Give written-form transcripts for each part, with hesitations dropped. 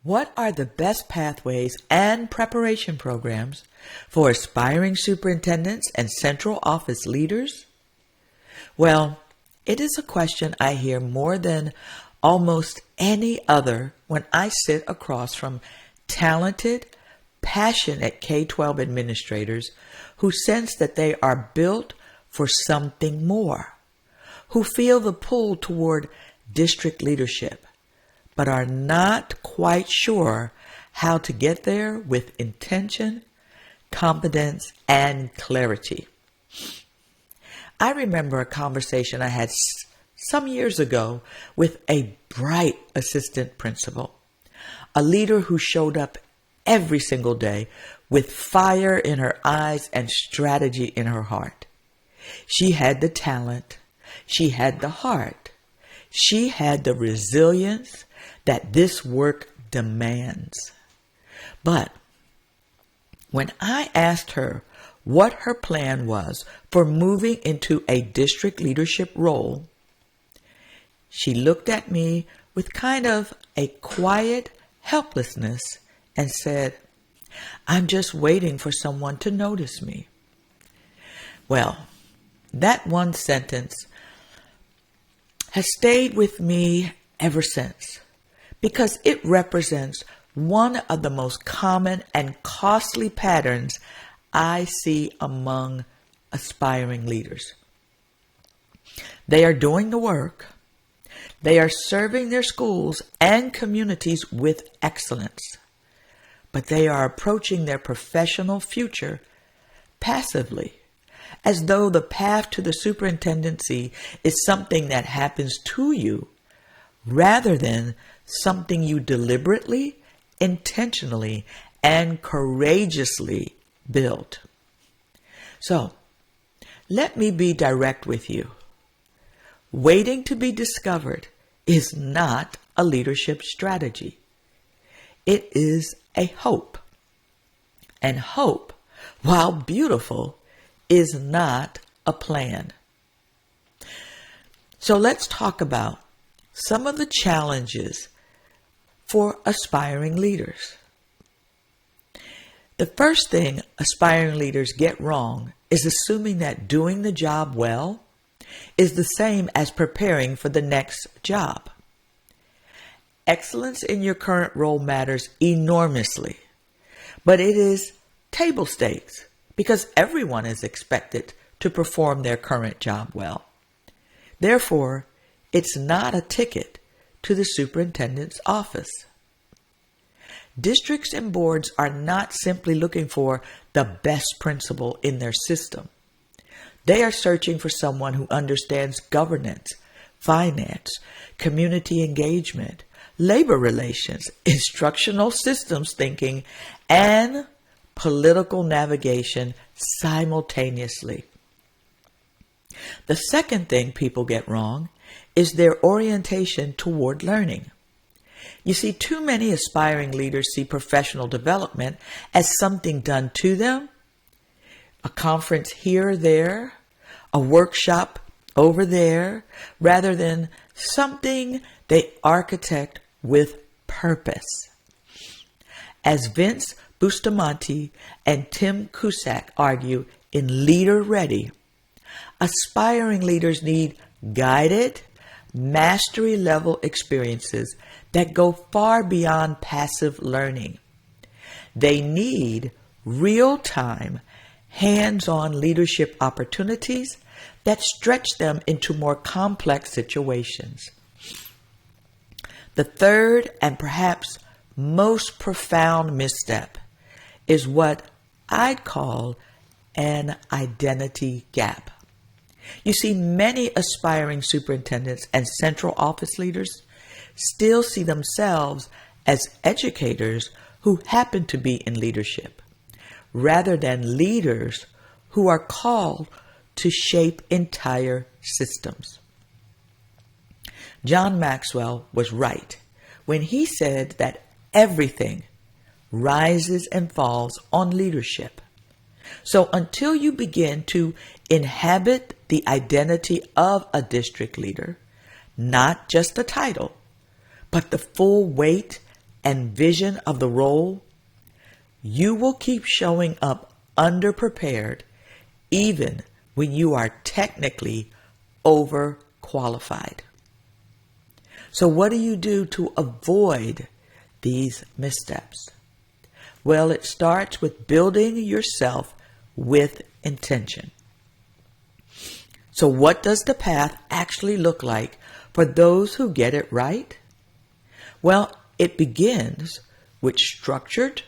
What are the best pathways and preparation programs for aspiring superintendents and central office leaders? Well, it is a question I hear more than almost any other when I sit across from talented, passionate K-12 administrators who sense that they are built for something more, who feel the pull toward district leadership, but are not quite sure how to get there with intention, competence, and clarity. I remember a conversation I had some years ago with a bright assistant principal, a leader who showed up every single day with fire in her eyes and strategy in her heart. She had the talent, she had the heart, she had the resilience that this work demands. But when I asked her what her plan was for moving into a district leadership role, she looked at me with kind of a quiet helplessness and said, "I'm just waiting for someone to notice me." Well, that one sentence has stayed with me ever since, because it represents one of the most common and costly patterns I see among aspiring leaders. They are doing the work. They are serving their schools and communities with excellence, but they are approaching their professional future passively, as though the path to the superintendency is something that happens to you rather than something you deliberately, intentionally, and courageously build. So, let me be direct with you. Waiting to be discovered is not a leadership strategy. It is a hope. And hope, while beautiful, is not a plan. So let's talk about some of the challenges for aspiring leaders. The first thing aspiring leaders get wrong is assuming that doing the job well is the same as preparing for the next job. Excellence in your current role matters enormously, but it is table stakes because everyone is expected to perform their current job well. Therefore, it's not a ticket to the superintendent's office. Districts and boards are not simply looking for the best principal in their system. They are searching for someone who understands governance, finance, community engagement, labor relations, instructional systems thinking, and political navigation simultaneously. The second thing people get wrong is their orientation toward learning. You see, too many aspiring leaders see professional development as something done to them, a conference here or there, a workshop over there, rather than something they architect with purpose. As Vince Bustamante and Tim Cusack argue in Leader Ready, aspiring leaders need guided, mastery-level experiences that go far beyond passive learning. They need real-time, hands-on leadership opportunities that stretch them into more complex situations. The third and perhaps most profound misstep is what I'd call an identity gap. You see, many aspiring superintendents and central office leaders still see themselves as educators who happen to be in leadership, rather than leaders who are called to shape entire systems. John Maxwell was right when he said that everything rises and falls on leadership. So until you begin to inhabit the identity of a district leader, not just the title, but the full weight and vision of the role, you will keep showing up underprepared even when you are technically overqualified. So what do you do to avoid these missteps? Well, it starts with building yourself with intention. So what does the path actually look like for those who get it right? Well, it begins with structured,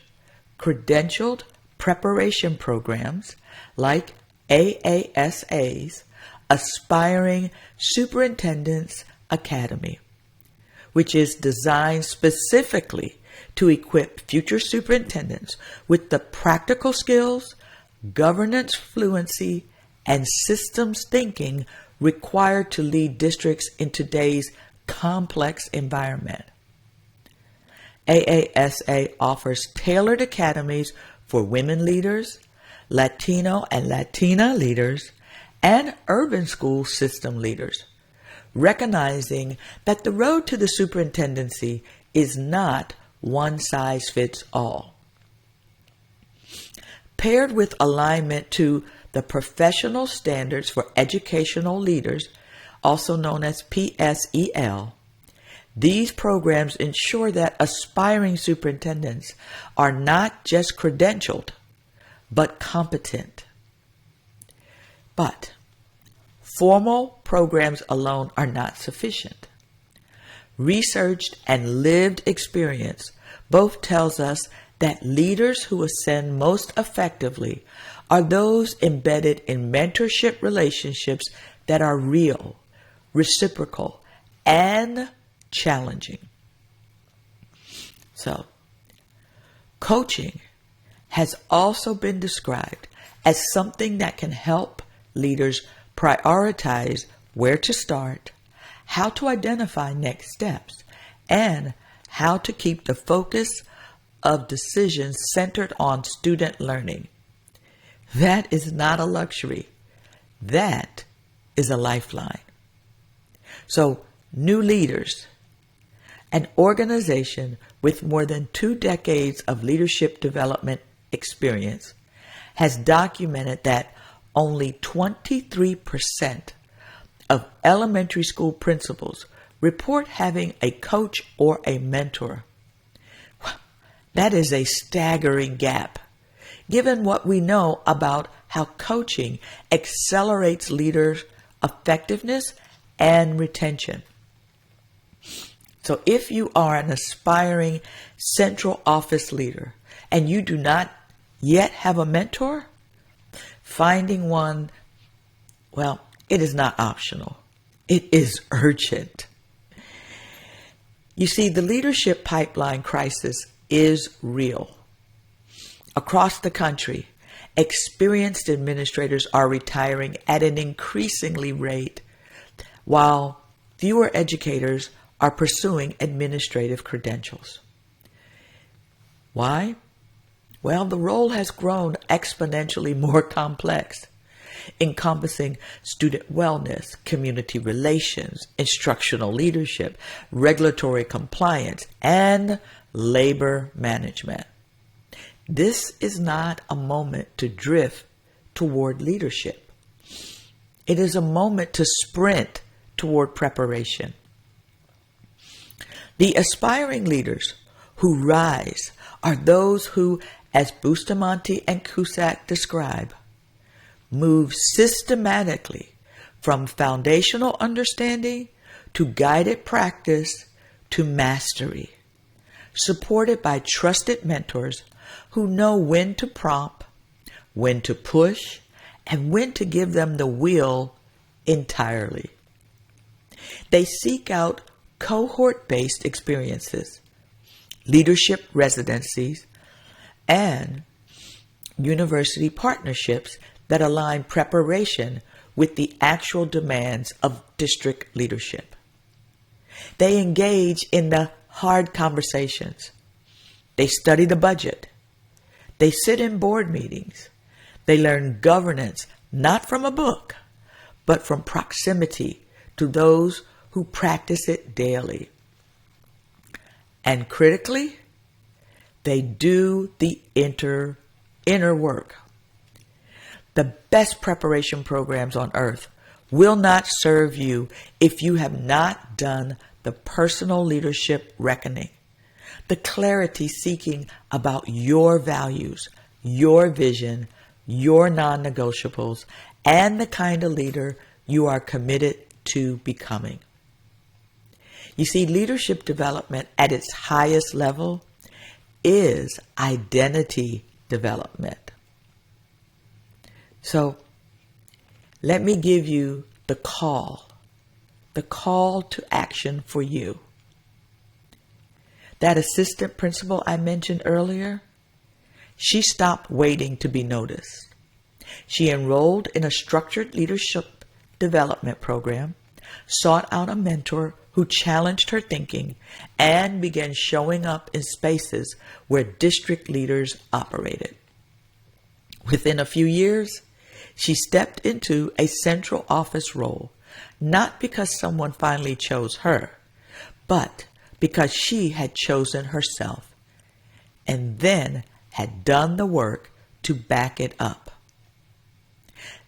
credentialed preparation programs like AASA's Aspiring Superintendents Academy, which is designed specifically to equip future superintendents with the practical skills, governance fluency, and systems thinking required to lead districts in today's complex environment. AASA offers tailored academies for women leaders, Latino and Latina leaders, and urban school system leaders, recognizing that the road to the superintendency is not one size fits all. Paired with alignment to the professional standards for educational leaders, also known as PSEL, these programs ensure that aspiring superintendents are not just credentialed, but competent. But formal programs alone are not sufficient. Researched and lived experience both tells us that leaders who ascend most effectively are those embedded in mentorship relationships that are real, reciprocal, and challenging. So, coaching has also been described as something that can help leaders prioritize where to start, how to identify next steps, and how to keep the focus of decisions centered on student learning. That is not a luxury. That is a lifeline. So, new leaders, an organization with more than 2 decades of leadership development experience, has documented that only 23% of elementary school principals report having a coach or a mentor. That is a staggering gap, given what we know about how coaching accelerates leaders' effectiveness and retention. So if you are an aspiring central office leader and you do not yet have a mentor, finding one, well, it is not optional. It is urgent. You see, the leadership pipeline crisis is real. Across the country, experienced administrators are retiring at an increasingly rate, while fewer educators are pursuing administrative credentials. Why? Well, the role has grown exponentially more complex, encompassing student wellness, community relations, instructional leadership, regulatory compliance, and labor management. This is not a moment to drift toward leadership. It is a moment to sprint toward preparation. The aspiring leaders who rise are those who, as Bustamante and Cusack describe, move systematically from foundational understanding to guided practice to mastery, supported by trusted mentors who know when to prompt, when to push, and when to give them the wheel entirely. They seek out cohort-based experiences, leadership residencies, and university partnerships that align preparation with the actual demands of district leadership. They engage in the hard conversations. They study the budget. They sit in board meetings. They learn governance not from a book, but from proximity to those who practice it daily. And critically, They do the inner work. The best preparation programs on earth will not serve you if you have not done the personal leadership reckoning, the clarity seeking about your values, your vision, your non-negotiables, and the kind of leader you are committed to becoming. You see, leadership development at its highest level is identity development. So let me give you the call to action for you. That assistant principal I mentioned earlier, she stopped waiting to be noticed. She enrolled in a structured leadership development program, sought out a mentor who challenged her thinking, and began showing up in spaces where district leaders operated. Within a few years, she stepped into a central office role, not because someone finally chose her, but because she had chosen herself, and then had done the work to back it up.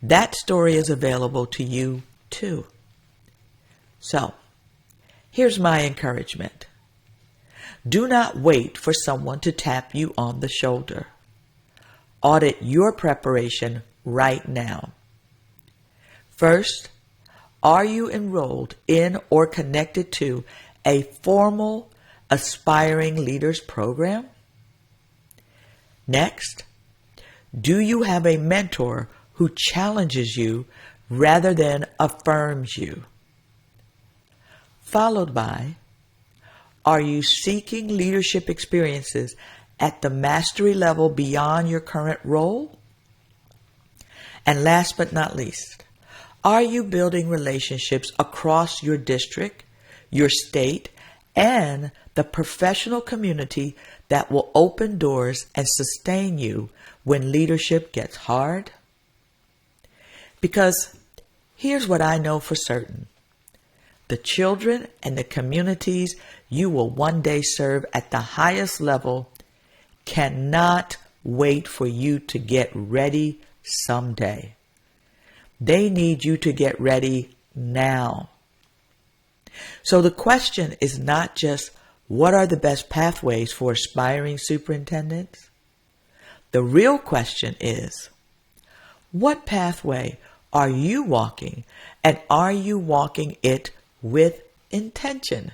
That story is available to you too. So, here's my encouragement. Do not wait for someone to tap you on the shoulder. Audit your preparation right now. First, are you enrolled in or connected to a formal aspiring leaders program? Next, do you have a mentor who challenges you rather than affirms you? Followed by, are you seeking leadership experiences at the mastery level beyond your current role? And last but not least, are you building relationships across your district, your state, and the professional community that will open doors and sustain you when leadership gets hard? Because here's what I know for certain. The children and the communities you will one day serve at the highest level cannot wait for you to get ready someday. They need you to get ready now. So the question is not just what are the best pathways for aspiring superintendents? The real question is, what pathway are you walking, and are you walking it with intention?